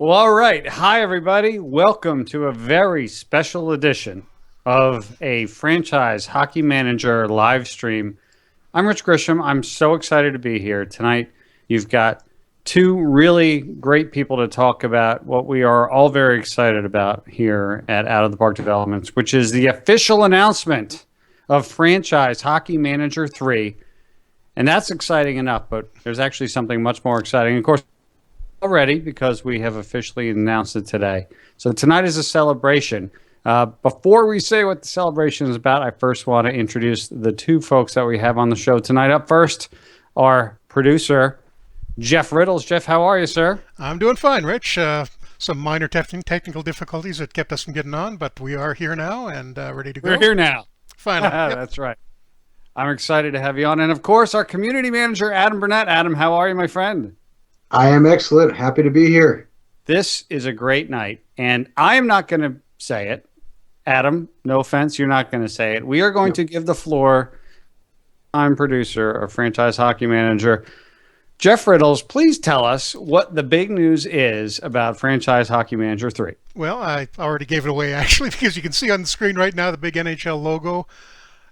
Well, all right. Hi, everybody. Welcome to a very special edition of a franchise hockey manager live stream. I'm Rich Grisham. I'm so excited to be here tonight. You've got two really great people to talk about what we are all very excited about here at Out of the Park Developments, which is the official announcement of franchise hockey manager 3. And that's exciting enough, but there's actually something much more exciting. Of course, already because we have officially announced it today. So tonight is a celebration. Before we say what the celebration is about, I first want to introduce the two folks that we have on the show tonight. Up first, our producer, Jeff Riddles. Jeff, how are you, sir? I'm doing fine, Rich. Some minor technical difficulties that kept us from getting on, but we are here now and ready to We're go. here now. Finally. Yep. That's right. I'm excited to have you on. And of course, our community manager, Adam Burnett. Adam, how are you, my friend? I am excellent. Happy to be here. This is a great night, and I am not going to say it. Adam, no offense, you're not going to say it. We are going to give the floor. I'm producer or franchise hockey manager. Jeff Riddles, please tell us what the big news is about Franchise Hockey Manager 3. Well, I already gave it away, actually, because you can see on the screen right now the big NHL logo.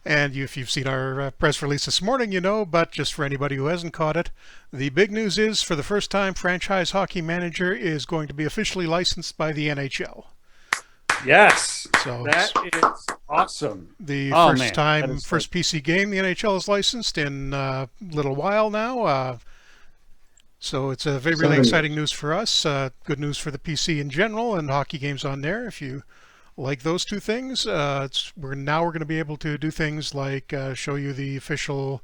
And if you've seen our press release this morning, you know, but just for anybody who hasn't caught it, the big news is for the first time, Franchise Hockey Manager is going to be officially licensed by the NHL. Yes, So that is awesome. the Oh, first man, time, that is first PC game the NHL is licensed in a little while now. So it's a very really 7 exciting years. news for us. Good news for the PC in general and hockey games on there. If you like those two things, we're going to be able to do things like show you the official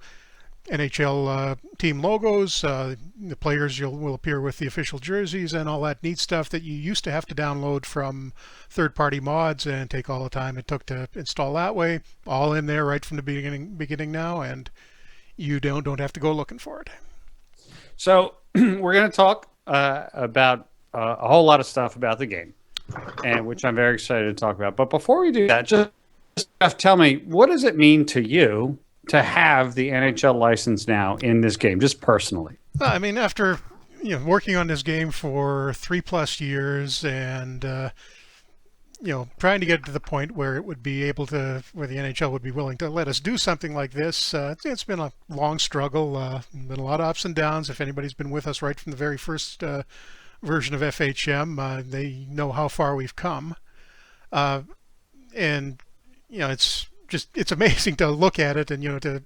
NHL team logos. The players will appear with the official jerseys and all that neat stuff that you used to have to download from third-party mods and take all the time it took to install that way. All in there right from the beginning now, and you don't have to go looking for it. So we're going to talk about a whole lot of stuff about the game, and which I'm very excited to talk about. But before we do that, just Jeff, tell me, what does it mean to you to have the NHL license now in this game, just personally? I mean, after working on this game for 3+ years and trying to get to the point where it would be able to, where the NHL would be willing to let us do something like this, it's been a long struggle, been a lot of ups and downs. If anybody's been with us right from the very first version of FHM, they know how far we've come. And it's amazing to look at it and to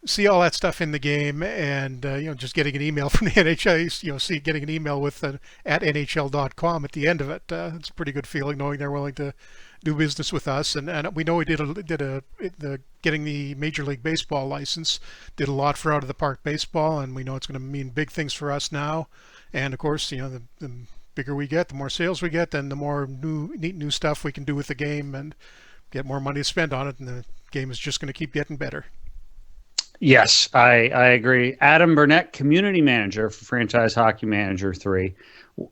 see all that stuff in the game, and just getting an email from the NHL, getting an email with at NHL.com at the end of it. It's a pretty good feeling knowing they're willing to do business with us, and we know we getting the Major League Baseball license did a lot for Out of the Park baseball, and we know it's going to mean big things for us now. And of course, the bigger we get, the more sales we get, then the more neat new stuff we can do with the game and get more money to spend on it, and the game is just going to keep getting better. Yes, I agree. Adam Burnett, community manager for Franchise Hockey Manager 3.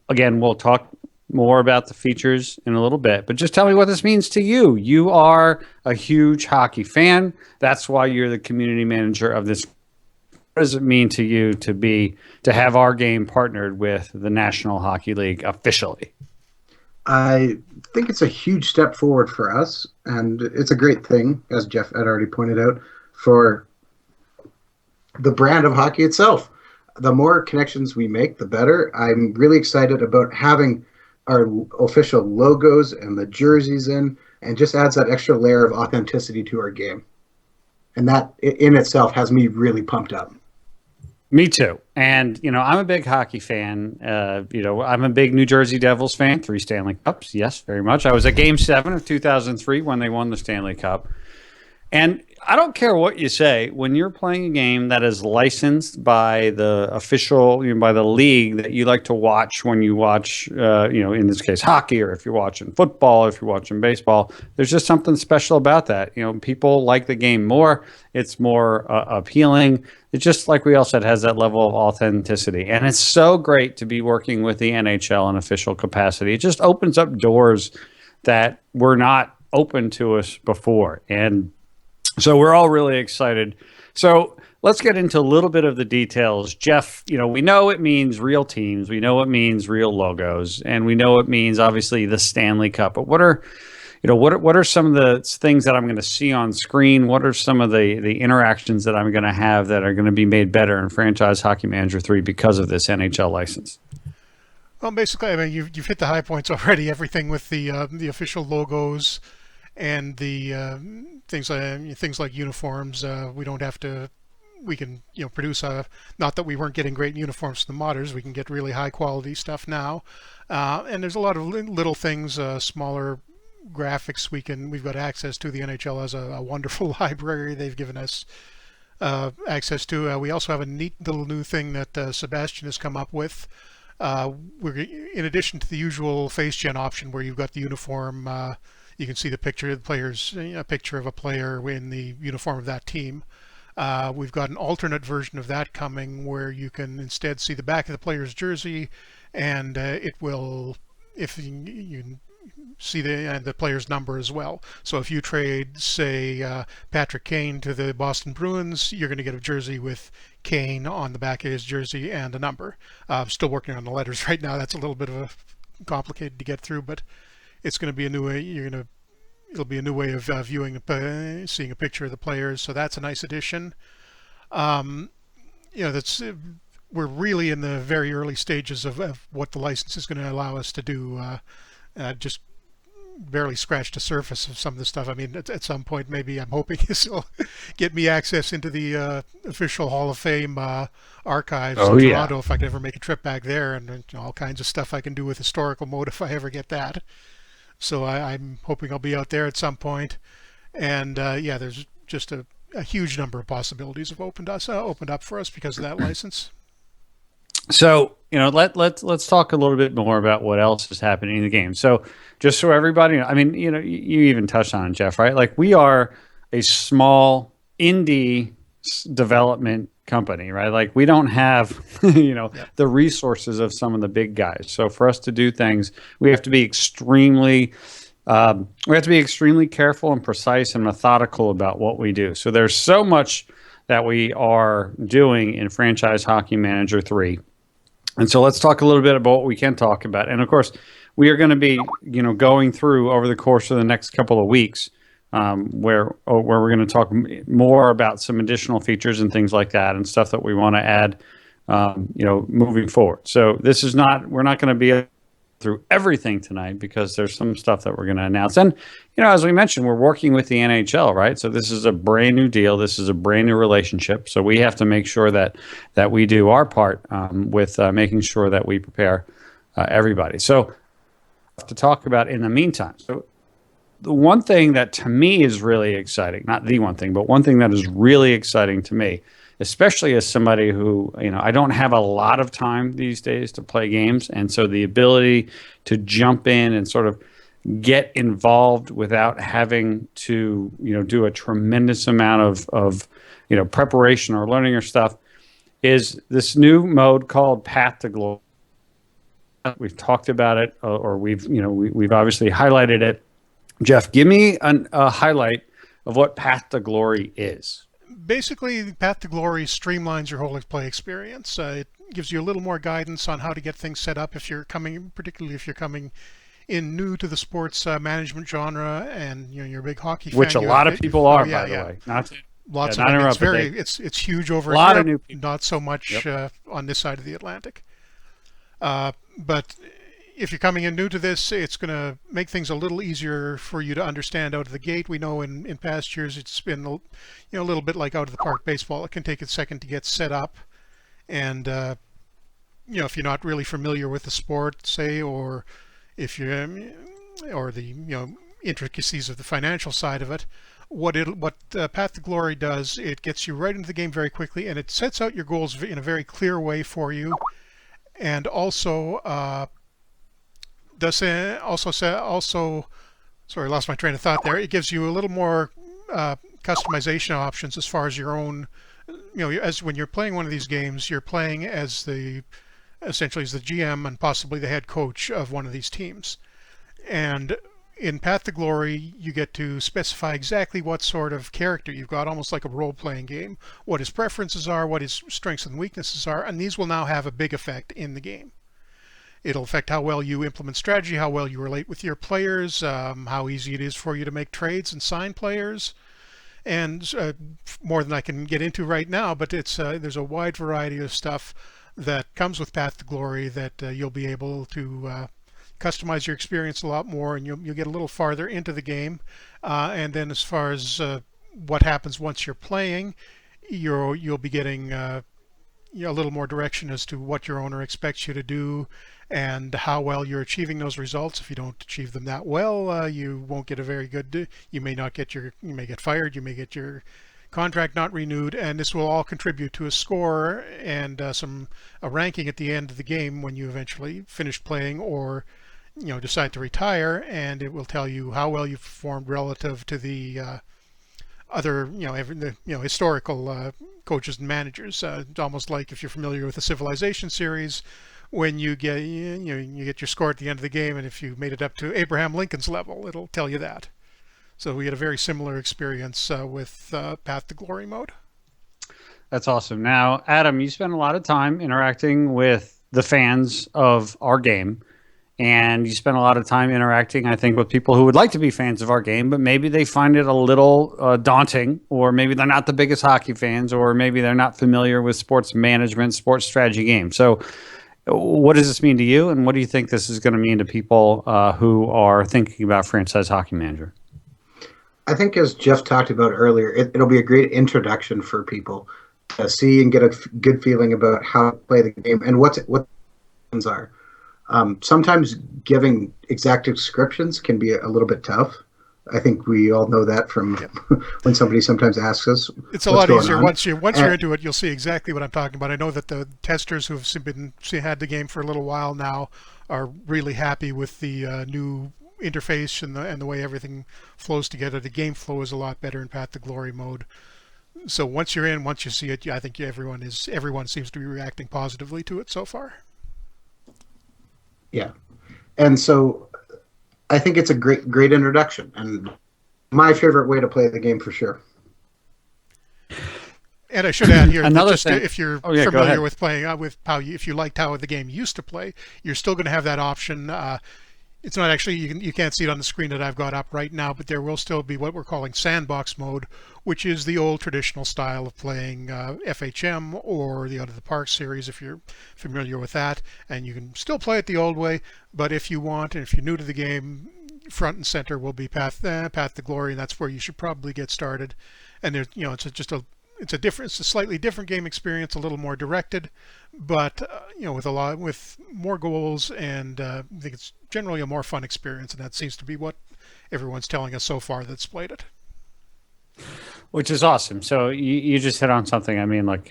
Again, we'll talk more about the features in a little bit, but just tell me what this means to you. You are a huge hockey fan. That's why you're the community manager of this. What does it mean to you to have our game partnered with the National Hockey League officially? I think it's a huge step forward for us, and it's a great thing, as Jeff had already pointed out, for the brand of hockey itself. The more connections we make, the better. I'm really excited about having our official logos and the jerseys in, and just adds that extra layer of authenticity to our game. And that in itself has me really pumped up. Me too. And, I'm a big hockey fan. I'm a big New Jersey Devils fan. 3 Stanley Cups. Yes, very much. I was at Game 7 of 2003 when they won the Stanley Cup. And I don't care what you say, when you're playing a game that is licensed by the official, by the league that you like to watch when you watch, in this case, hockey, or if you're watching football, if you're watching baseball, there's just something special about that. People like the game more. It's more appealing. It's just like we all said, has that level of authenticity. And it's so great to be working with the NHL in official capacity. It just opens up doors that were not open to us before. And So we're all really excited. So let's get into a little bit of the details. Jeff, we know it means real teams, we know it means real logos, and we know it means obviously the Stanley Cup. But what are some of the things that I'm going to see on screen? What are some of the interactions that I'm going to have that are going to be made better in Franchise Hockey Manager 3 because of this NHL license? Well, basically, I mean, you've hit the high points already. Everything with the official logos and the things like uniforms. We don't have to. We can produce not that we weren't getting great uniforms from the modders. We can get really high quality stuff now, and there's a lot of little things, smaller graphics we've got access to. The NHL has a wonderful library they've given us access to. We also have a neat little new thing that Sebastian has come up with. We're in addition to the usual face gen option where you've got the uniform, you can see the picture of the players, a picture of a player in the uniform of that team. We've got an alternate version of that coming where you can instead see the back of the player's jersey, and it will, if you see the player's number as well. So if you trade, say, Patrick Kane to the Boston Bruins, you're going to get a jersey with Kane on the back of his jersey and a number. I'm still working on the letters right now. That's a little bit of a complicated to get through, but it's going to be a new way. It'll be a new way of viewing, seeing a picture of the players. So that's a nice addition. That's we're really in the very early stages of what the license is going to allow us to do. Just barely scratched the surface of some of the stuff. I mean, at some point, maybe I'm hoping this will get me access into the official Hall of Fame archives in Toronto if I can ever make a trip back there, and all kinds of stuff I can do with historical mode if I ever get that. So I'm hoping I'll be out there at some point. And there's just a huge number of possibilities have opened up for us because of that license. So let's talk a little bit more about what else is happening in the game. So just so everybody, I mean, you even touched on it, Jeff, right? Like we are a small indie development company, right? Like we don't have, the resources of some of the big guys. So for us to do things, we have to be extremely careful and precise and methodical about what we do. So there's so much that we are doing in Franchise Hockey Manager 3. And so let's talk a little bit about what we can talk about. And of course, we are going to be, going through over the course of the next couple of weeks, where we're going to talk more about some additional features and things like that, and stuff that we want to add, moving forward. So we're not going to be through everything tonight because there's some stuff that we're going to announce. And, as we mentioned, we're working with the NHL, right? So this is a brand new deal. This is a brand new relationship. So we have to make sure that we do our part with making sure that we prepare everybody. So to talk about in the meantime. So the one thing that to me is really exciting, not the one thing, but one thing that is really exciting to me, especially as somebody who, I don't have a lot of time these days to play games. And so the ability to jump in and sort of get involved without having to, do a tremendous amount of preparation or learning or stuff is this new mode called Path to Glory. We've talked about it, or we've obviously highlighted it. Jeff, give me a highlight of what Path to Glory is. Basically, Path to Glory streamlines your whole play experience. It gives you a little more guidance on how to get things set up particularly if you're coming in new to the sports management genre, and you're a big hockey fan. Which a lot of people are, by the way. Lots of them. It's huge over a lot of new people. Not so much on this side of the Atlantic. But if you're coming in new to this, it's going to make things a little easier for you to understand out of the gate. We know in past years it's been a little bit like out of the park baseball. It can take a second to get set up, and if you're not really familiar with the sport, say, or if you're or the intricacies of the financial side of it, what Path to Glory does, it gets you right into the game very quickly, and it sets out your goals in a very clear way for you, and also sorry, I lost my train of thought there. It gives you a little more customization options as far as your own, as when you're playing one of these games, you're playing essentially as the GM and possibly the head coach of one of these teams. And in Path to Glory, you get to specify exactly what sort of character you've got, almost like a role-playing game, what his preferences are, what his strengths and weaknesses are, and these will now have a big effect in the game. It'll affect how well you implement strategy, how well you relate with your players, how easy it is for you to make trades and sign players, and more than I can get into right now, but there's a wide variety of stuff that comes with Path to Glory that you'll be able to customize your experience a lot more, and you'll get a little farther into the game. And then as far as what happens once you're playing, you'll be getting a little more direction as to what your owner expects you to do and how well you're achieving those results. If you don't achieve them that well, you won't get a very good. You may get fired. You may get your contract not renewed, and this will all contribute to a score and a ranking at the end of the game when you eventually finish playing or decide to retire, and it will tell you how well you've performed relative to the other historical coaches and managers. It's almost like if you're familiar with the Civilization series, when you get you get your score at the end of the game, and if you made it up to Abraham Lincoln's level, it'll tell you that. So we had a very similar experience with Path to Glory mode. That's awesome. Now, Adam, you spend a lot of time interacting with the fans of our game, and you spend a lot of time interacting, I think, with people who would like to be fans of our game, but maybe they find it a little daunting, or maybe they're not the biggest hockey fans, or maybe they're not familiar with sports management, sports strategy games. So what does this mean to you, and what do you think this is going to mean to people who are thinking about Franchise Hockey Manager? I think, as Jeff talked about earlier, it'll be a great introduction for people to see and get a good feeling about how to play the game and what things are. Sometimes giving exact descriptions can be a little bit tough. I think we all know that from when somebody sometimes asks us. It's a lot easier once you're into it. You'll see exactly what I'm talking about. I know that the testers who've had the game for a little while now are really happy with the new interface and the way everything flows together. The game flow is a lot better in Path to Glory mode. So once you're in, once you see it, I think everyone seems to be reacting positively to it so far. Yeah, and so I think it's a great introduction, and my favorite way to play the game for sure. And I should add here, if you're familiar with playing with if you liked how the game used to play, you're still going to have that option. It's not actually, you can't see it on the screen that I've got up right now, but there will still be what we're calling Sandbox mode, which is the old traditional style of playing FHM or the Out of the Park series, if you're familiar with that. And you can still play it the old way, but if you want, and if you're new to the game, front and center will be Path to Glory, and that's where you should probably get started. And there's, it's a slightly different game experience, a little more directed, but with more goals, and I think it's generally a more fun experience, and that seems to be what everyone's telling us so far that's played it. Which is awesome. So you just hit on something. I mean, like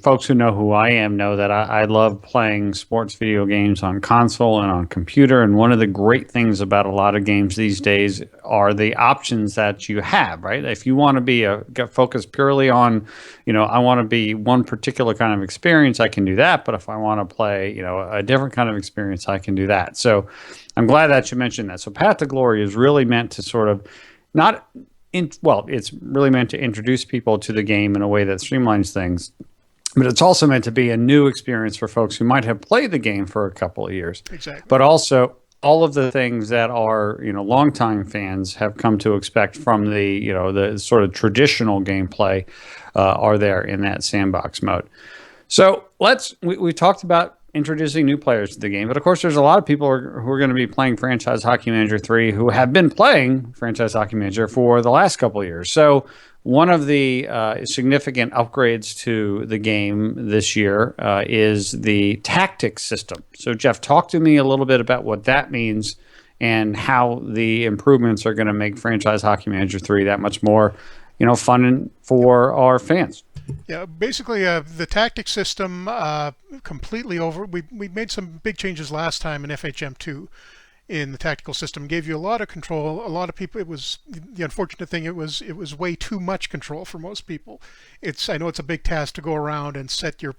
folks who know who I am know that I love playing sports video games on console and on computer. And one of the great things about a lot of games these days are the options that you have, right? If you want to be focused purely on, I want to be one particular kind of experience, I can do that. But if I want to play, a different kind of experience, I can do that. So I'm glad that you mentioned that. So Path to Glory is really meant to sort of it's really meant to introduce people to the game in a way that streamlines things, but it's also meant to be a new experience for folks who might have played the game for a couple of years. Exactly. But also all of the things that our longtime fans have come to expect from the sort of traditional gameplay are there in that sandbox mode. So we talked about introducing new players to the game. But of course, there's a lot of people who are going to be playing Franchise Hockey Manager 3 who have been playing Franchise Hockey Manager for the last couple of years. So one of the significant upgrades to the game this year is the tactics system. So Jeff, talk to me a little bit about what that means and how the improvements are going to make Franchise Hockey Manager 3 that much more fun for our fans. Yeah, basically the tactics system completely over. We made some big changes last time in FHM2 in the tactical system. Gave you a lot of control. A lot of people. It was the unfortunate thing. It was way too much control for most people. I know it's a big task to go around and set your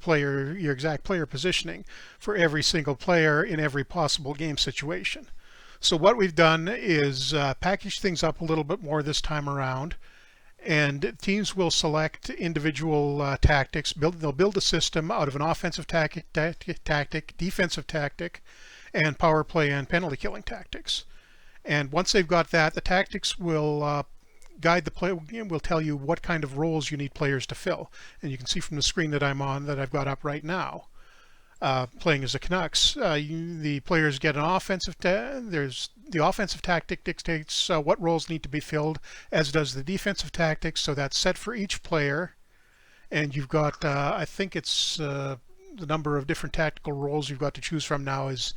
exact player positioning for every single player in every possible game situation. So what we've done is package things up a little bit more this time around, and teams will select individual tactics. They'll build a system out of an offensive tactic, defensive tactic, and power play and penalty killing tactics. And once they've got that, the tactics will guide the player, will tell you what kind of roles you need players to fill. And you can see from the screen that I'm on that I've got up right now. Playing as the Canucks, the players get an offensive. There's the offensive tactic dictates what roles need to be filled, as does the defensive tactics. So that's set for each player, and you've got I think it's the number of different tactical roles you've got to choose from now is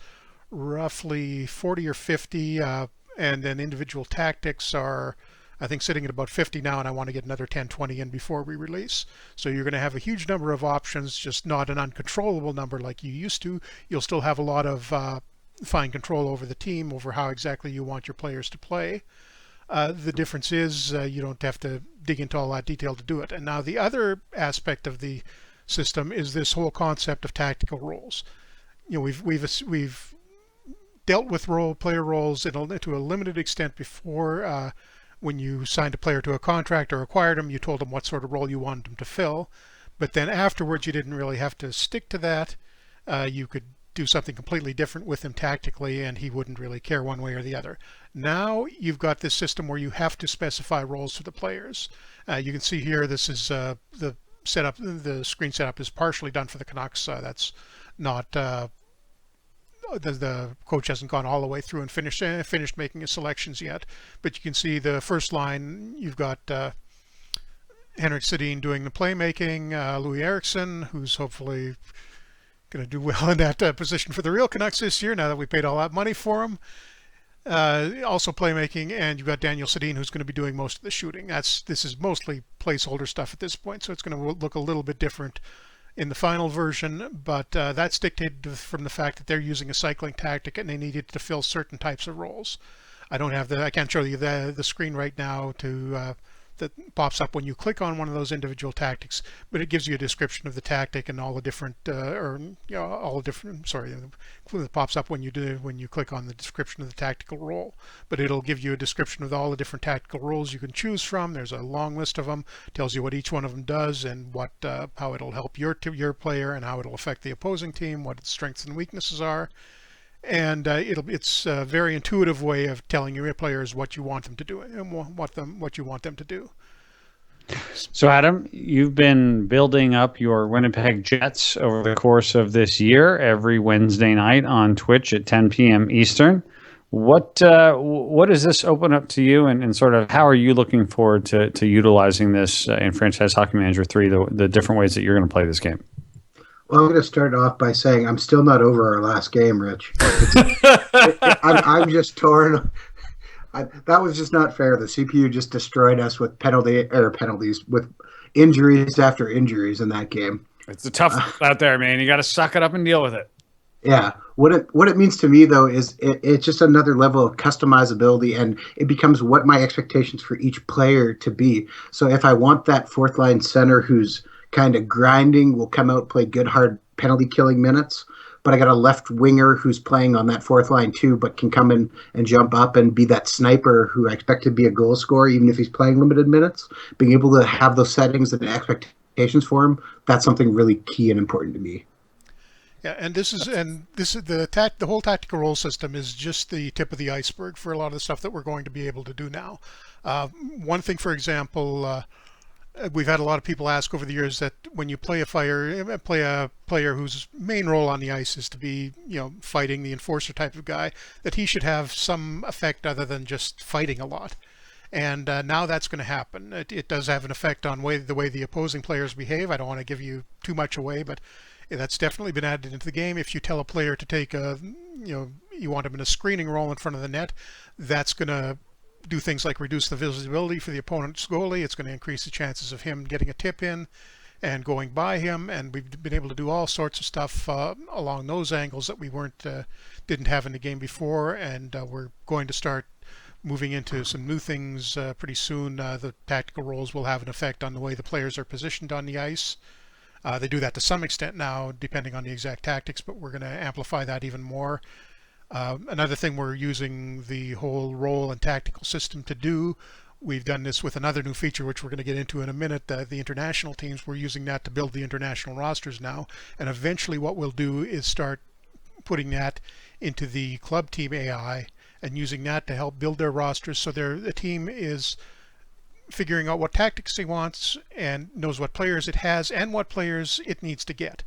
roughly 40 or 50, and then individual tactics are, I think, sitting at about 50 now, and I want to get another 10, 20 in before we release. So you're going to have a huge number of options, just not an uncontrollable number like you used to. You'll still have a lot of fine control over the team, over how exactly you want your players to play. The difference is you don't have to dig into all that detail to do it. And now the other aspect of the system is this whole concept of tactical roles. You know, we've dealt with player roles to a limited extent before. When you signed a player to a contract or acquired him, you told him what sort of role you wanted him to fill. But then afterwards, you didn't really have to stick to that. You could do something completely different with him tactically, and he wouldn't really care one way or the other. Now you've got this system where you have to specify roles for the players. You can see here, this is the setup. The screen setup is partially done for the Canucks. That's not. The coach hasn't gone all the way through and finished making his selections yet, but you can see the first line. You've got Henrik Sedin doing the playmaking, Louis Eriksson, who's hopefully going to do well in that position for the real Canucks this year now that we paid all that money for him. Also playmaking, and you've got Daniel Sedin, who's going to be doing most of the shooting. This is mostly placeholder stuff at this point, so it's going to look a little bit different in the final version, but that's dictated from the fact that they're using a cycling tactic and they needed to fill certain types of roles. I can't show you the screen right now that pops up when you click on one of those individual tactics, but it gives you a description of the tactic and all the different, it pops up when you click on the description of the tactical role, but it'll give you a description of all the different tactical roles you can choose from. There's a long list of them, tells you what each one of them does and how it'll help your player and how it'll affect the opposing team, what its strengths and weaknesses are. And it's a very intuitive way of telling your players what you want them to do and what you want them to do. So, Adam, you've been building up your Winnipeg Jets over the course of this year, every Wednesday night on Twitch at 10 p.m. Eastern. What does this open up to you, and sort of how are you looking forward to utilizing this in Franchise Hockey Manager 3, the different ways that you're going to play this game? Well, I'm going to start off by saying I'm still not over our last game, Rich. I'm just torn. That was just not fair. The CPU just destroyed us with penalties, with injuries after injuries in that game. It's tough out there, man. You got to suck it up and deal with it. Yeah. What it means to me, though, is it's just another level of customizability, and it becomes what my expectations for each player to be. So if I want that fourth line center who's kind of grinding, will come out, play good, hard penalty killing minutes. But I got a left winger who's playing on that fourth line too, but can come in and jump up and be that sniper who I expect to be a goal scorer, even if he's playing limited minutes. Being able to have those settings and expectations for him, that's something really key and important to me. Yeah, and this is the whole tactical role system is just the tip of the iceberg for a lot of the stuff that we're going to be able to do now. One thing, for example. We've had a lot of people ask over the years that when you play a player whose main role on the ice is to be, fighting, the enforcer type of guy, that he should have some effect other than just fighting a lot. And now that's going to happen. It does have an effect on the way the opposing players behave. I don't want to give you too much away, but that's definitely been added into the game. If you tell a player to take you want him in a screening role in front of the net, that's going to do things like reduce the visibility for the opponent's goalie. It's going to increase the chances of him getting a tip in and going by him, and we've been able to do all sorts of stuff along those angles that we didn't have in the game before, and we're going to start moving into some new things pretty soon. The tactical roles will have an effect on the way the players are positioned on the ice. They do that to some extent now, depending on the exact tactics, but we're going to amplify that even more. Another thing we're using the whole role and tactical system to do, we've done this with another new feature, which we're going to get into in a minute, the international teams. We're using that to build the international rosters now. And eventually what we'll do is start putting that into the club team AI and using that to help build their rosters, so the team is figuring out what tactics he wants and knows what players it has and what players it needs to get.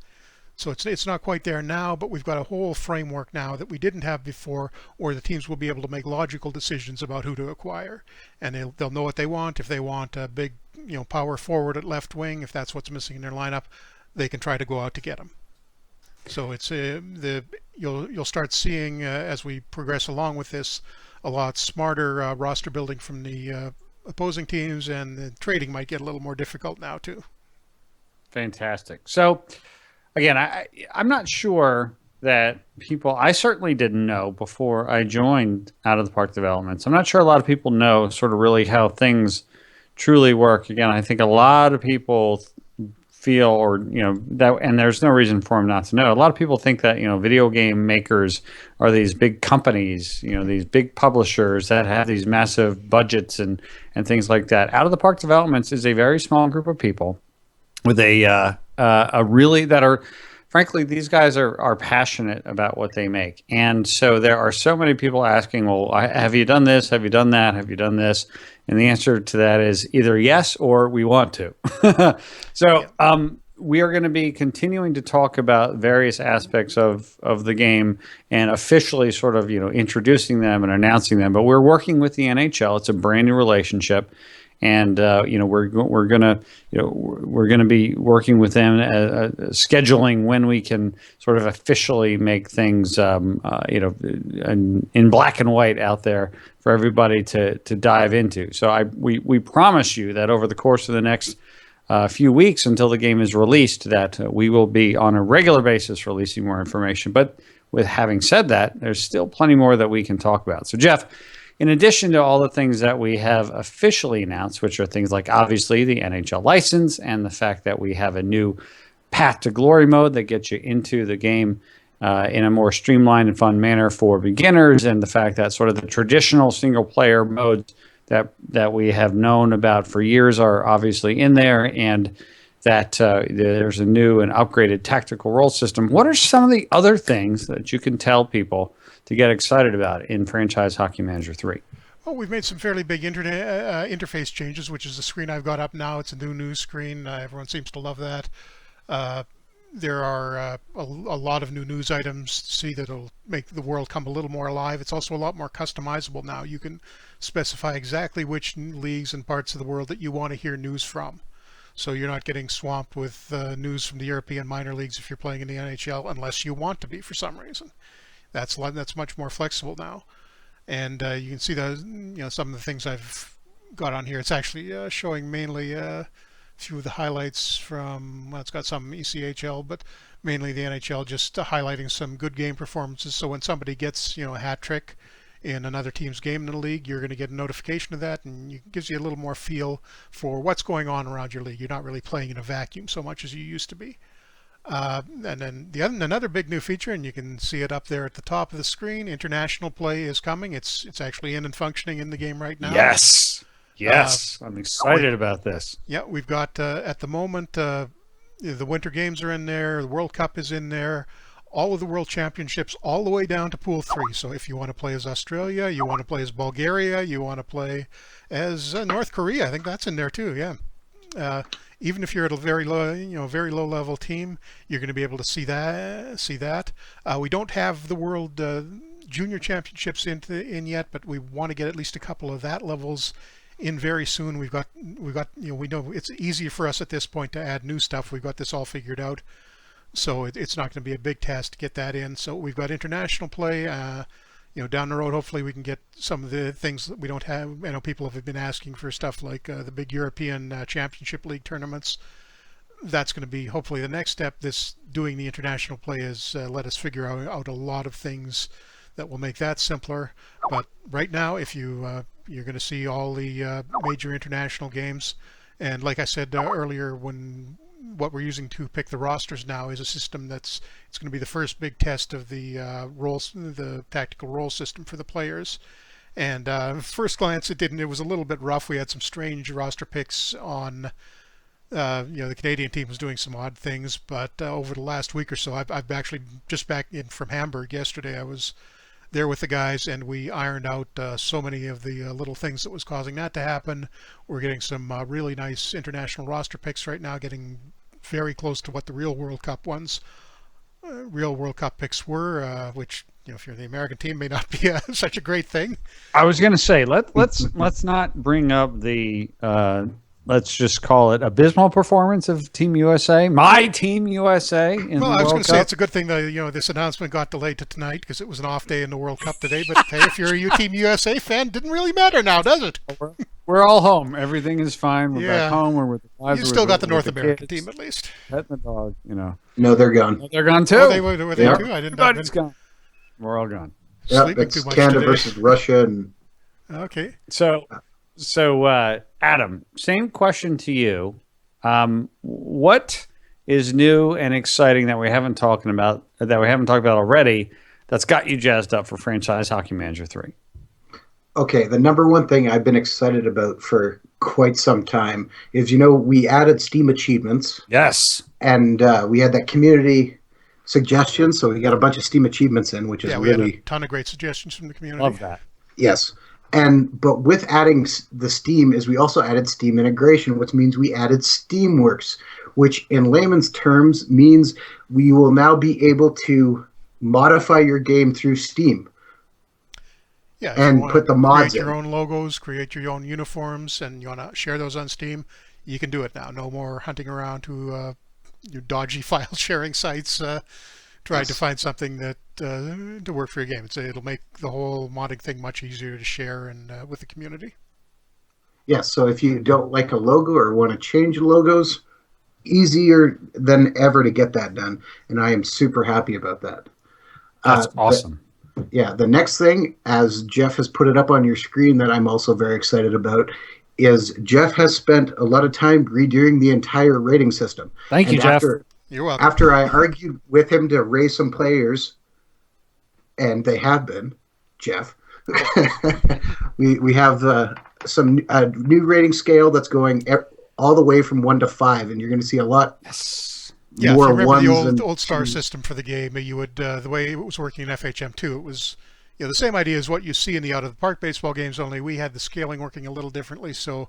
So it's not quite there now, but we've got a whole framework now that we didn't have before, where the teams will be able to make logical decisions about who to acquire, and they'll know what they want. If they want a big, power forward at left wing, if that's what's missing in their lineup, they can try to go out to get them. So it's you'll start seeing as we progress along with this, a lot smarter roster building from the opposing teams, and the trading might get a little more difficult now too. Fantastic. So again, I'm not sure that people, I certainly didn't know before I joined Out of the Park Developments. I'm not sure a lot of people know sort of really how things truly work. Again, I think a lot of people feel, or that, and there's no reason for them not to know. A lot of people think that video game makers are these big companies, these big publishers that have these massive budgets and things like that. Out of the Park Developments is a very small group of people with a really, that are, frankly, these guys are passionate about what they make. And so there are so many people asking, well, have you done this? Have you done that? Have you done this? And the answer to that is either yes or we want to. So we are going to be continuing to talk about various aspects of the game and officially sort of introducing them and announcing them. But we're working with the NHL. It's a brand new relationship. And we're gonna be working with them, scheduling when we can sort of officially make things in black and white out there for everybody to dive into. So we promise you that over the course of the next few weeks until the game is released, that we will be on a regular basis releasing more information. But with having said that, there's still plenty more that we can talk about. So Jeff, in addition to all the things that we have officially announced, which are things like obviously the NHL license and the fact that we have a new Path to Glory mode that gets you into the game in a more streamlined and fun manner for beginners, and the fact that sort of the traditional single player modes that we have known about for years are obviously in there, and that there's a new and upgraded tactical role system. What are some of the other things that you can tell people to get excited about in Franchise Hockey Manager 3? Well, we've made some fairly big interface changes, which is the screen I've got up now. It's a new news screen. Everyone seems to love that. There are a lot of new news items to see that'll make the world come a little more alive. It's also a lot more customizable now. You can specify exactly which leagues and parts of the world that you want to hear news from. So you're not getting swamped with news from the European minor leagues if you're playing in the NHL, unless you want to be for some reason. That's much more flexible now, and you can see some of the things I've got on here. It's actually showing mainly a few of the highlights from, well, it's got some ECHL, but mainly the NHL, just highlighting some good game performances. So when somebody gets a hat trick in another team's game in the league, you're going to get a notification of that, and it gives you a little more feel for what's going on around your league. You're not really playing in a vacuum so much as you used to be. And then another big new feature, and you can see it up there at the top of the screen, international play is coming. It's actually in and functioning in the game right now. Yes. I'm excited about this. Yeah, we've got at the moment the Winter Games are in there, the World Cup is in there, all of the World Championships, all the way down to Pool 3. So if you want to play as Australia, you want to play as Bulgaria, you want to play as North Korea, I think that's in there too. Yeah. Even if you're at a very low level team, you're going to be able to see that. We don't have the World Junior Championships in yet, but we want to get at least a couple of that levels in very soon. We know it's easier for us at this point to add new stuff. We've got this all figured out, so it's not going to be a big task to get that in. So we've got international play. Down the road, hopefully we can get some of the things that we don't have. I know people have been asking for stuff like the big European Championship League tournaments. That's going to be hopefully the next step. Doing the international play has let us figure out a lot of things that will make that simpler. But right now, if you're going to see all the major international games, and like I said earlier, when what we're using to pick the rosters now is a system it's going to be the first big test of the the tactical role system for the players. And first glance, it was a little bit rough. We had some strange roster picks on. The Canadian team was doing some odd things, but over the last week or so, I've actually just back in from Hamburg yesterday. I was there with the guys, and we ironed out so many of the little things that was causing that to happen. We're getting some really nice international roster picks right now, getting very close to what the real World Cup picks were, which, if you're the American team, may not be such a great thing. I was going to say let's not bring up the let's just call it abysmal performance of Team USA, my Team USA. Well, I was going to say it's a good thing that this announcement got delayed to tonight because it was an off day in the World Cup today. But hey, if you're a Team USA fan, didn't really matter now, does it? We're all home. Everything is fine. We're back home. We're with the wives. You still got the North American team at least. Petting the dog, No, they're gone. No, they're gone too. Oh, were they too? I didn't know. Everybody's gone. We're all gone. Yeah, it's Canada versus Russia. Okay. So, Adam, same question to you. What is new and exciting that we haven't talked about already that's got you jazzed up for Franchise Hockey Manager 3? Okay, the number one thing I've been excited about for quite some time is, we added Steam achievements. Yes. And we had that community suggestion, so we got a bunch of Steam achievements in, which is we really... had a ton of great suggestions from the community. Love that. Yes. But with adding the Steam is we also added Steam integration, which means we added Steamworks, which in layman's terms means we will now be able to modify your game through Steam. Yeah, and put the mods in. Create your own logos, create your own uniforms, and you want to share those on Steam, you can do it now. No more hunting around to your dodgy file sharing sites trying to find something that to work for your game. It'll make the whole modding thing much easier to share and with the community. Yes, so if you don't like a logo or want to change logos, easier than ever to get that done, and I am super happy about that. That's awesome. The next thing, as Jeff has put it up on your screen, that I'm also very excited about, is Jeff has spent a lot of time redoing the entire rating system. Thank you, Jeff. You're welcome. After I argued with him to raise some players, and they have been, Jeff, we have some new rating scale that's going all the way from 1 to 5, and you're going to see a lot. Yes. Yeah, if you remember the old star system for the game, you would the way it was working in FHM2, it was the same idea as what you see in the out of the park baseball games, only we had the scaling working a little differently. So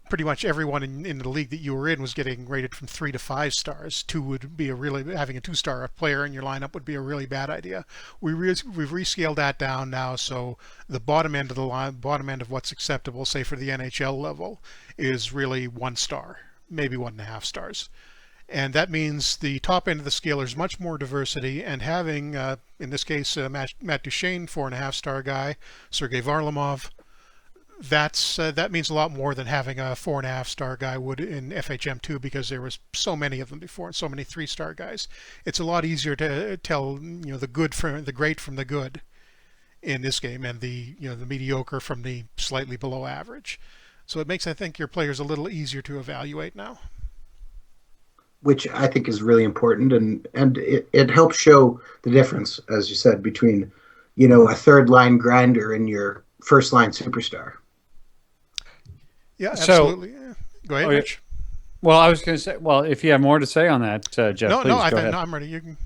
pretty much everyone in the league that you were in was getting rated from 3 to 5 stars. 2 would be having a 2-star player in your lineup would be a really bad idea. We've rescaled that down now, so the bottom end of the line, bottom end of what's acceptable, say for the NHL level, is really 1 star, maybe 1.5 stars. And that means the top end of the scale is much more diversity, and having, in this case, Matt Duchesne, 4.5-star guy, Sergei Varlamov, that means a lot more than having a 4.5-star guy would in FHM2, because there was so many of them before, and so many 3-star guys. It's a lot easier to tell the good from the great from the good in this game, and the the mediocre from the slightly below average. So it makes, I think, your players a little easier to evaluate now. Which I think is really important, and it helps show the difference, as you said, between a third-line grinder and your first-line superstar. Yeah, absolutely. Go ahead, Rich. Well, I was going to say, if you have more to say on that, Jeff, please go ahead. No, I'm ready. You can.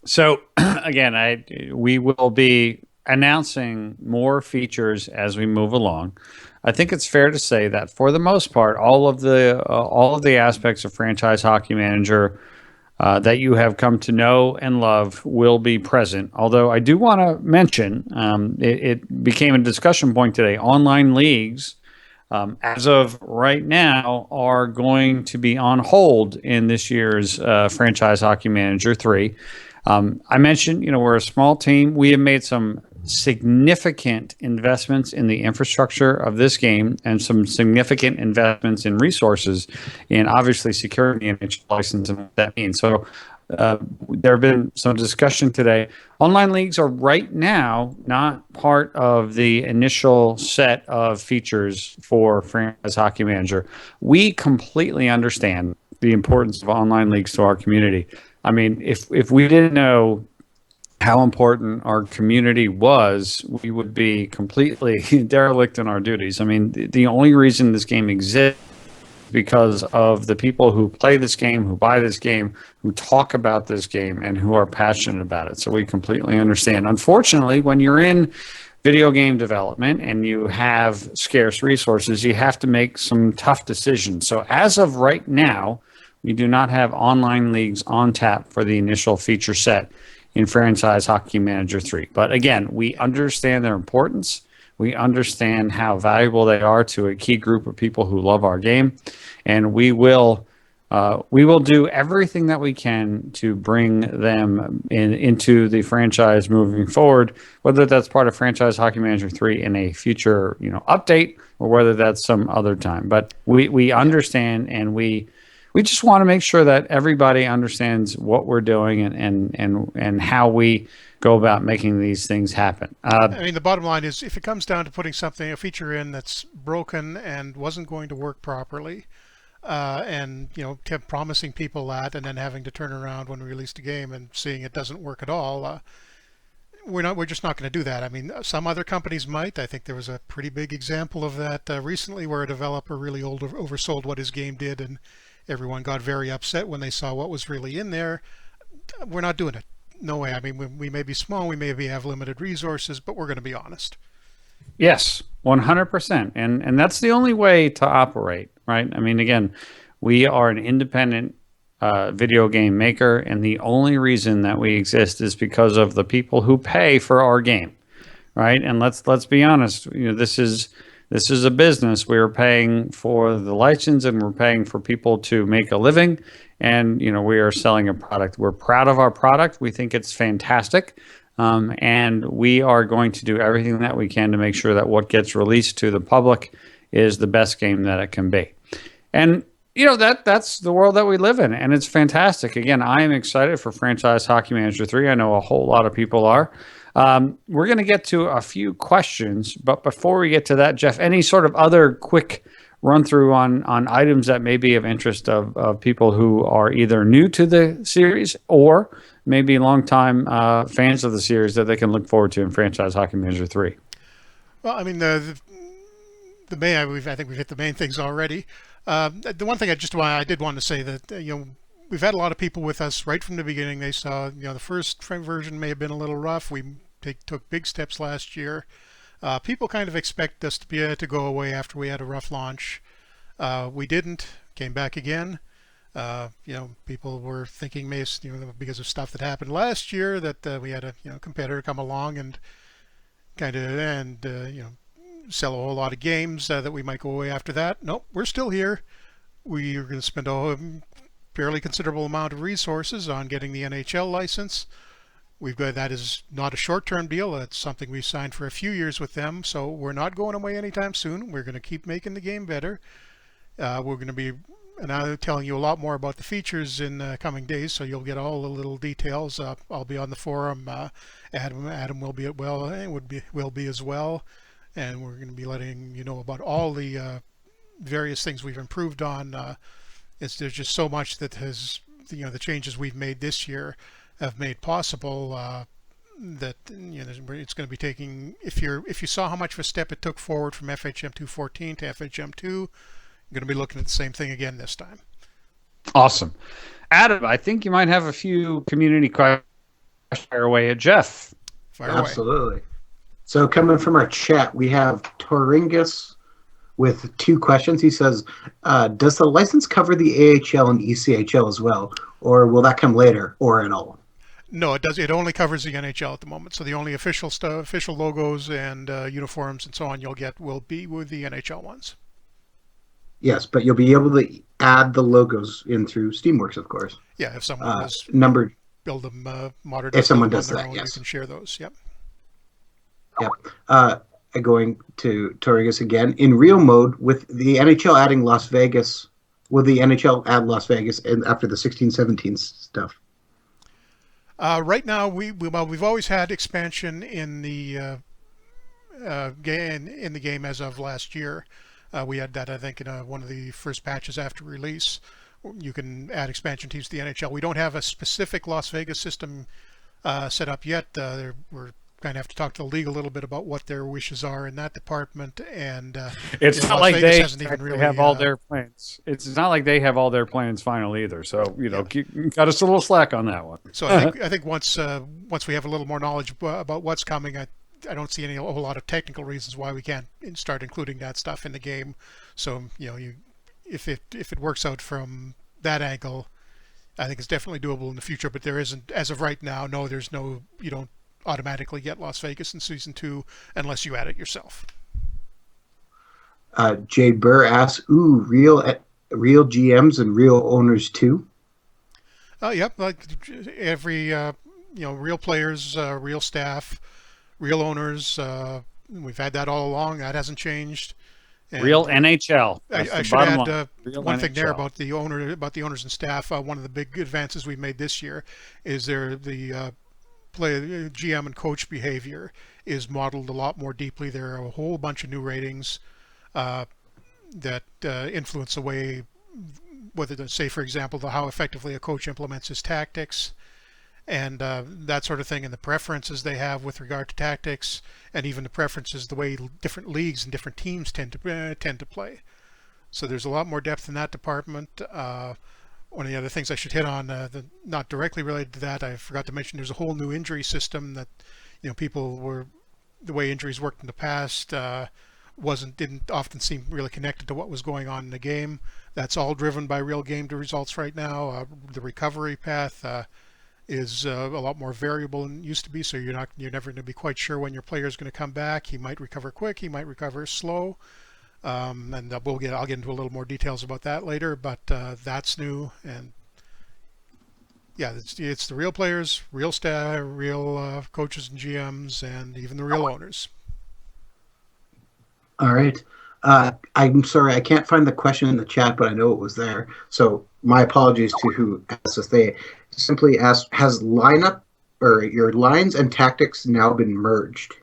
So, again, we will be announcing more features as we move along. I think it's fair to say that for the most part, all of the aspects of Franchise Hockey Manager that you have come to know and love will be present. Although I do want to mention, it became a discussion point today. Online leagues, as of right now, are going to be on hold in this year's Franchise Hockey Manager 3. I mentioned, we're a small team. We have made some significant investments in the infrastructure of this game and some significant investments in resources in obviously securing the NHL license and what that means. So there have been some discussion today. Online leagues are right now not part of the initial set of features for Franchise Hockey Manager. We completely understand the importance of online leagues to our community. I mean, if we didn't know how important our community was, we would be completely derelict in our duties. I mean, the only reason this game exists because of the people who play this game, who buy this game, who talk about this game, and who are passionate about it. So we completely understand. Unfortunately, when you're in video game development and you have scarce resources, you have to make some tough decisions. So as of right now, we do not have online leagues on tap for the initial feature set in Franchise Hockey Manager 3. But again, we understand their importance. We understand how valuable they are to a key group of people who love our game, and we will do everything that we can to bring them into the franchise moving forward, whether that's part of Franchise Hockey Manager 3 in a future update, or whether that's some other time. But we understand, and we just want to make sure that everybody understands what we're doing and how we go about making these things happen. I mean, the bottom line is, if it comes down to putting a feature in that's broken and wasn't going to work properly, and kept promising people that, and then having to turn around when we released a game and seeing it doesn't work at all, we're just not going to do that. I mean, some other companies might. I think there was a pretty big example of that recently, where a developer really oversold what his game did, and everyone got very upset when they saw what was really in there. We're not doing it. No way. I mean, we may be small, we maybe have limited resources, but we're going to be honest. Yes, 100%. And that's the only way to operate, right? I mean, again, we are an independent video game maker, and the only reason that we exist is because of the people who pay for our game, right? And let's be honest, this is a business. We're paying for the license, and we're paying for people to make a living. And, we are selling a product. We're proud of our product. We think it's fantastic. And we are going to do everything that we can to make sure that what gets released to the public is the best game that it can be. And, that's the world that we live in. And it's fantastic. Again, I am excited for Franchise Hockey Manager 3. I know a whole lot of people are. We're going to get to a few questions, but before we get to that, Jeff, any sort of other quick run through on items that may be of interest of people who are either new to the series or maybe longtime fans of the series that they can look forward to in Franchise Hockey Manager 3? Well, I mean, the main, I think we've hit the main things already. The one thing I did want to say that, we've had a lot of people with us right from the beginning. They saw, the first version may have been a little rough. We took big steps last year. People kind of expect us to be able to go away after we had a rough launch. We didn't. Came back again. People were thinking, because of stuff that happened last year, that we had a competitor come along and sell a whole lot of games that we might go away after that. Nope, we're still here. We are going to spend a fairly considerable amount of resources on getting the NHL license. That is not a short-term deal. That's something we've signed for a few years with them. So we're not going away anytime soon. We're going to keep making the game better. We're going to be telling you a lot more about the features in coming days, so you'll get all the little details. I'll be on the forum. Adam will be will be as well, and we're going to be letting you know about all the various things we've improved on. There's just so much that has the changes we've made this year have made possible, that it's going to be taking. If you saw how much of a step it took forward from FHM 2.14 to FHM 2, you're going to be looking at the same thing again this time. Awesome, Adam. I think you might have a few community questions. Fire away at Jeff. Absolutely. So coming from our chat, we have Toringus with 2 questions. He says, does the license cover the AHL and ECHL as well, or will that come later, or at all? No, it does. It only covers the NHL at the moment. So the only official stuff, official logos and uniforms and so on you'll get will be with the NHL ones. Yes, but you'll be able to add the logos in through Steamworks, of course. Yeah, if someone does build them modern. If someone does that, yes. You can share those, yep. Yep. Going to Torrigas again. In real mode, with the NHL adding Las Vegas, will the NHL add Las Vegas after the 16-17 stuff? Right now, we've always had expansion in the game as of last year. We had that, I think, in one of the first patches after release. You can add expansion teams to the NHL. We don't have a specific Las Vegas system set up yet. We're going to have to talk to the league a little bit about what their wishes are in that department. And It's not Las like Vegas they hasn't even really have all their plans. It's not like they have all their plans final either. So cut us a little slack on that one. So I think once we have a little more knowledge about what's coming, I don't see a whole lot of technical reasons why we can't start including that stuff in the game. So if it works out from that angle, I think it's definitely doable in the future. But there isn't, as of right now. No, you don't automatically get Las Vegas in season 2 unless you add it yourself. Jay Burr asks, "Ooh, real GMs and real owners too." Yep, like every real players, real staff, real owners. We've had that all along. That hasn't changed. And real NHL. I should add one thing NHL. there about the owners and staff. One of the big advances we've made this year is the GM and coach behavior is modeled a lot more deeply. There are a whole bunch of new ratings that influence the way, whether to say, for example, how effectively a coach implements his tactics, and that sort of thing, and the preferences they have with regard to tactics, and even the preferences, the way different leagues and different teams tend to play. So there's a lot more depth in that department. One of the other things I should hit on, not directly related to that, I forgot to mention, there's a whole new injury system that, the way injuries worked in the past didn't often seem really connected to what was going on in the game. That's all driven by real game results right now. The recovery path is a lot more variable than it used to be, so you're never going to be quite sure when your player is going to come back. He might recover quick, he might recover slow, and I'll get into a little more details about that later. But that's new, and yeah, it's the real players, real staff, real coaches and GMs, and even the real owners. All right. I'm sorry, I can't find the question in the chat, but I know it was there. So my apologies to who asked us. They simply asked, has lineup or your lines and tactics now been merged?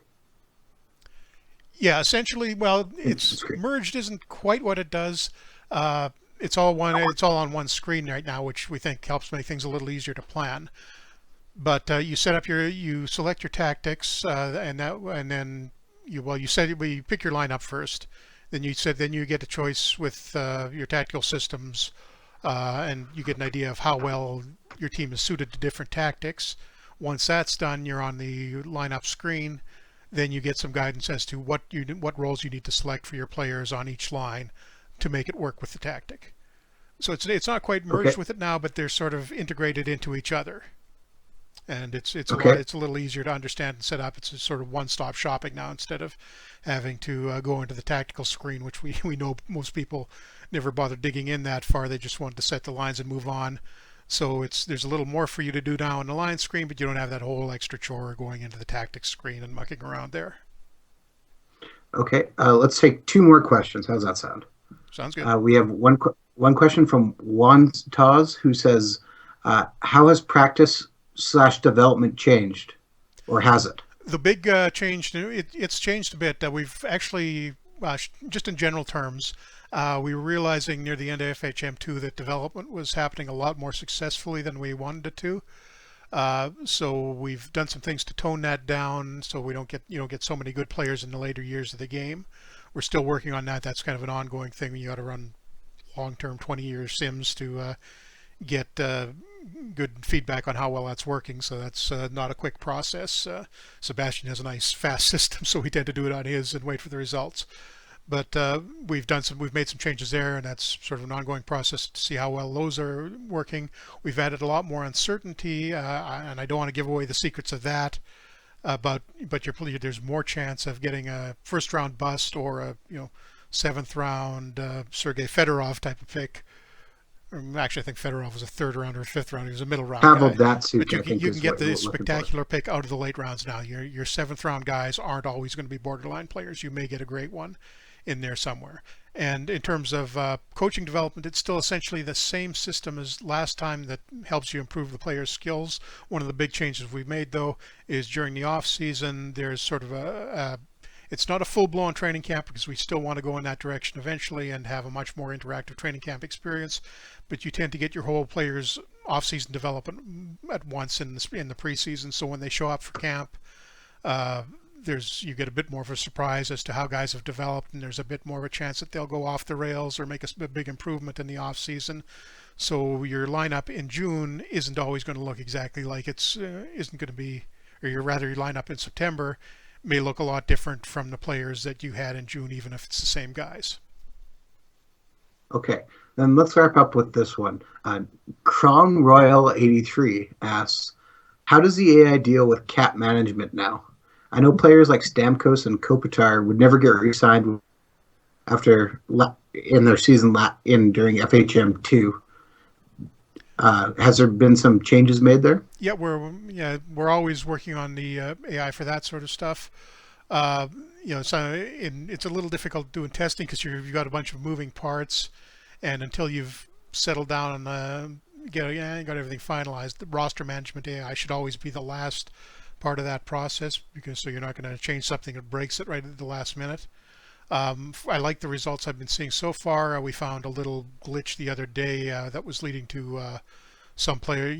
Yeah, essentially, well, it's merged isn't quite what it does. It's all on one screen right now, which we think helps make things a little easier to plan. But you select your tactics, and then you pick your lineup first. Then you get a choice with your tactical systems, and you get an idea of how well your team is suited to different tactics. Once that's done, you're on the lineup screen. Then you get some guidance as to what roles you need to select for your players on each line to make it work with the tactic. So it's not quite merged with it now, but they're sort of integrated into each other. And it's a little easier to understand and set up. It's a sort of one-stop shopping now, instead of having to go into the tactical screen, which we know most people never bother digging in that far. They just want to set the lines and move on. So there's a little more for you to do now on the line screen, but you don't have that whole extra chore going into the tactics screen and mucking around there. Okay, let's take 2 more questions. How's that sound? Sounds good. We have one question from Juan Taz, who says, how has practice/development changed, or has it? The big change, it's changed a bit. We've actually, just in general terms, we were realizing near the end of FHM2 that development was happening a lot more successfully than we wanted it to. So we've done some things to tone that down, so we don't get so many good players in the later years of the game. We're still working on that. That's kind of an ongoing thing. You got to run long-term 20-year sims to get good feedback on how well that's working. So that's not a quick process. Sebastian has a nice fast system, so we tend to do it on his and wait for the results. But we've made some changes there, and that's sort of an ongoing process to see how well those are working. We've added a lot more uncertainty, and I don't want to give away the secrets of that. But there's more chance of getting a first-round bust or a 7th-round Sergei Fedorov type of pick. Actually, I think Fedorov was a 3rd round or a 5th round. He was a middle round guy. But you can get the spectacular pick out of the late rounds now. Your 7th round guys aren't always going to be borderline players. You may get a great one in there somewhere. And in terms of coaching development, it's still essentially the same system as last time that helps you improve the player's skills. One of the big changes we've made, though, is during the off season, there's sort of it's not a full-blown training camp because we still want to go in that direction eventually and have a much more interactive training camp experience. But you tend to get your whole players off-season development at once in the preseason. So when they show up for camp, you get a bit more of a surprise as to how guys have developed, and there's a bit more of a chance that they'll go off the rails or make a big improvement in the off season. So your lineup in June isn't always going to look exactly like isn't going to be, or your lineup in September may look a lot different from the players that you had in June, even if it's the same guys. Okay, then let's wrap up with this one. Crown Royal 83 asks, how does the AI deal with cap management now? I know players like Stamkos and Kopitar would never get re-signed after in their season during FHM2. Has there been some changes made there? Yeah, we're always working on the AI for that sort of stuff. It's a little difficult doing testing because you've got a bunch of moving parts, and until you've settled down and got everything finalized, the roster management AI should always be the last part of that process, because so you're not going to change something that breaks it right at the last minute. I like the results I've been seeing so far. We found a little glitch the other day that was leading to some player,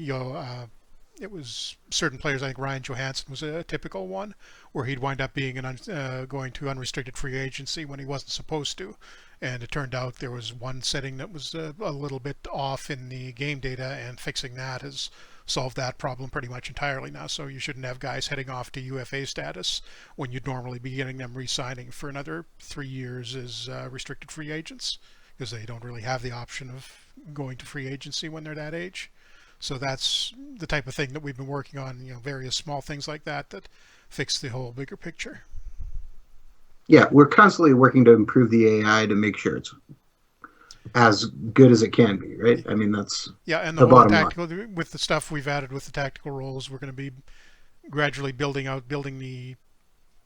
it was certain players. I think Ryan Johansson was a typical one, where he'd wind up being going to unrestricted free agency when he wasn't supposed to. And it turned out there was one setting that was a little bit off in the game data, and fixing that has solved that problem pretty much entirely now. So you shouldn't have guys heading off to UFA status when you'd normally be getting them re-signing for another 3 years as restricted free agents, because they don't really have the option of going to free agency when they're that age. So that's the type of thing that we've been working on, various small things like that fix the whole bigger picture. Yeah, we're constantly working to improve the AI to make sure it's as good as it can be, right? I mean, that's and the whole bottom tactical line. with the stuff we've added with the tactical roles, we're going to be gradually building the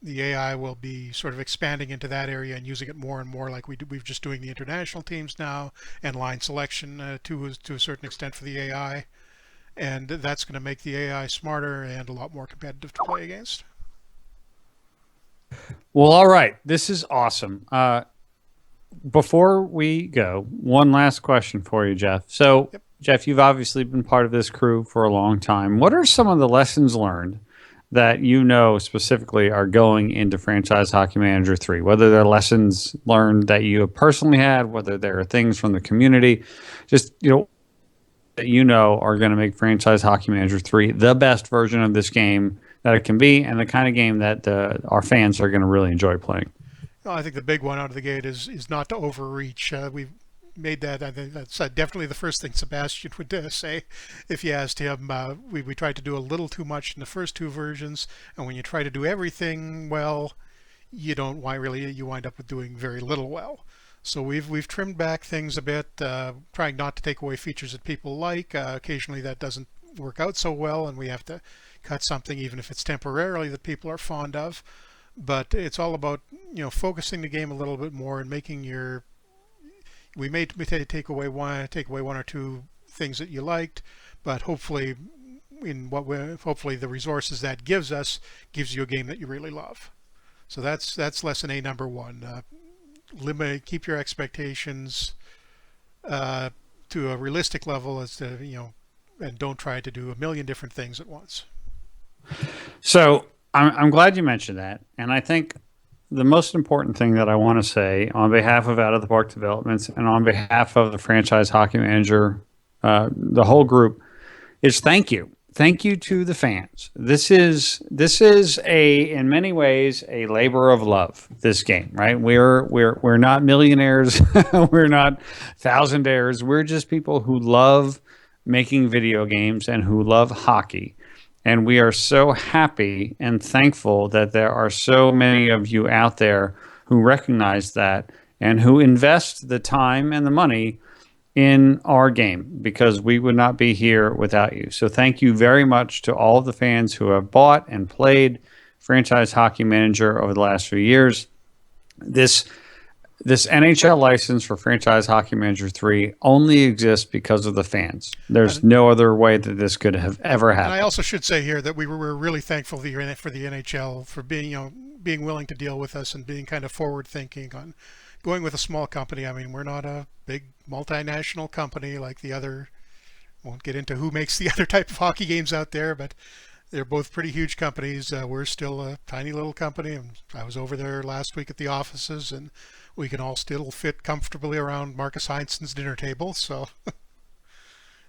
AI will be sort of expanding into that area and using it more and more, like we're just doing the international teams now, and line selection to a certain extent for the AI, and that's going to make the AI smarter and a lot more competitive to play against. Well, all right. This is awesome. Before we go, one last question for you, Jeff. So, Yep. Jeff, you've obviously been part of this crew for a long time. What are some of the lessons learned that specifically are going into Franchise Hockey Manager 3? Whether they're lessons learned that you have personally had, whether there are things from the community, just, that are going to make Franchise Hockey Manager 3 the best version of this game that it can be, and the kind of game that our fans are going to really enjoy playing. I think the big one out of the gate is not to overreach. We've made that. I think that's definitely the first thing Sebastian would say if you asked him. We tried to do a little too much in the first two versions, and when you try to do everything well, you wind up with doing very little well. So we've trimmed back things a bit, trying not to take away features that people like. Occasionally that doesn't work out so well, and we have to cut something, even if it's temporarily, that people are fond of. But it's all about focusing the game a little bit more and making we may take away one or two things that you liked, but hopefully the resources that gives you a game that you really love. So that's lesson A number one. Keep your expectations to a realistic level, and don't try to do a million different things at once. So I'm glad you mentioned that. And I think the most important thing that I want to say on behalf of Out of the Park Developments and on behalf of the Franchise Hockey Manager, the whole group, is thank you. Thank you to the fans. This is in many ways a labor of love, this game, right? We're not millionaires. We're not thousandaires. We're just people who love making video games and who love hockey. And we are so happy and thankful that there are so many of you out there who recognize that and who invest the time and the money in our game, because we would not be here without you. So thank you very much to all of the fans who have bought and played Franchise Hockey Manager over the last few years. This this NHL license for Franchise Hockey Manager 3 only exists because of the fans. There's no other way that this could have ever happened. And I also should say here that we're really thankful for the NHL for being willing to deal with us and being kind of forward thinking on going with a small company. I mean, we're not a big multinational company like the other. Won't get into who makes the other type of hockey games out there, but they're both pretty huge companies. We're still a tiny little company. And I was over there last week at the offices, and we can all still fit comfortably around Marcus Heinzen's dinner table. So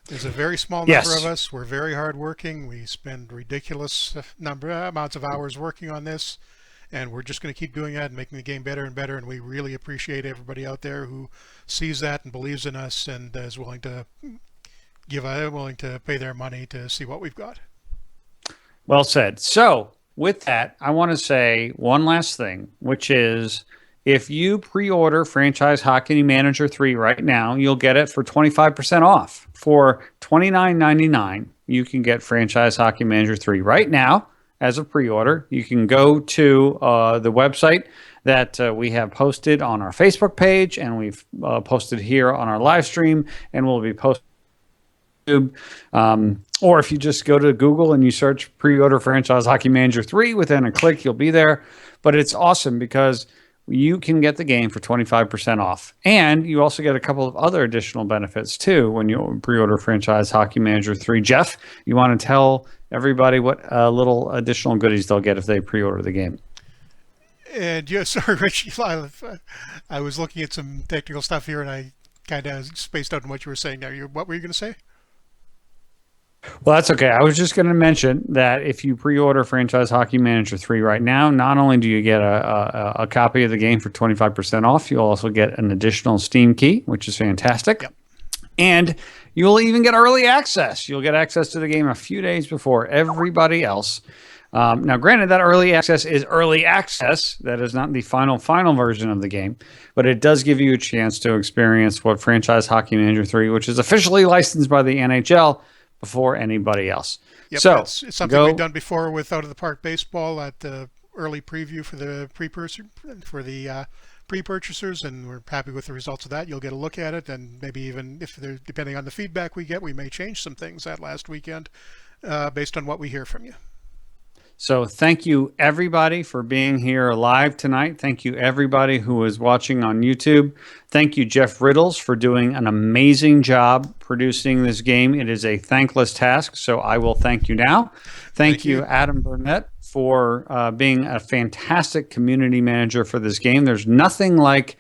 there's a very small number of us. We're very hardworking. We spend ridiculous amounts of hours working on this, and we're just going to keep doing that and making the game better and better. And we really appreciate everybody out there who sees that and believes in us and is willing to pay their money to see what we've got. Well said. So with that, I want to say one last thing, which is if you pre-order Franchise Hockey Manager 3 right now, you'll get it for 25% off. For $29.99, you can get Franchise Hockey Manager 3 right now as a pre-order. You can go to the website that we have posted on our Facebook page, and we've posted here on our live stream, and we'll be posting or if you just go to Google and you search pre-order Franchise Hockey Manager 3, within a click you'll be there. But it's awesome because you can get the game for 25% off, and you also get a couple of other additional benefits too when you pre-order Franchise Hockey Manager 3. Jeff, you want to tell everybody what little additional goodies they'll get if they pre-order the game? And yeah, sorry, Rich, I was looking at some technical stuff here and I kind of spaced out on what you were saying there. What were you going to say? Well, that's okay. I was just going to mention that if you pre-order Franchise Hockey Manager 3 right now, not only do you get a copy of the game for 25% off, you'll also get an additional Steam key, which is fantastic. Yep. And you'll even get early access. You'll get access to the game a few days before everybody else. Now, granted, that early access is early access. That is not the final version of the game, but it does give you a chance to experience what Franchise Hockey Manager 3, which is officially licensed by the NHL, before anybody else. Yep, so it's something we've done before with Out of the Park Baseball at the early preview for the pre-purchasers, and we're happy with the results of that. You'll get a look at it, and maybe even if depending on the feedback we get, we may change some things that last weekend based on what we hear from you. So thank you, everybody, for being here live tonight. Thank you, everybody who is watching on YouTube. Thank you, Jeff Riddles, for doing an amazing job producing this game. It is a thankless task, so I will thank you now. Thank you, Adam Burnett, for being a fantastic community manager for this game. There's nothing like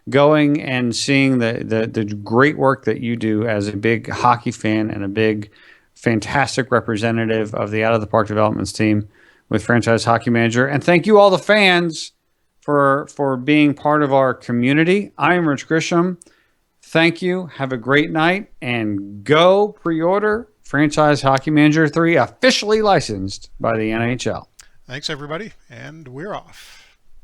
going and seeing the great work that you do as a big hockey fan and a big, fantastic representative of the Out of the Park Developments team with Franchise Hockey Manager. And thank you all the fans for being part of our community. I am Rich Grisham. Thank you. Have a great night, and go pre-order Franchise Hockey Manager 3, officially licensed by the NHL. Thanks, everybody, and we're off.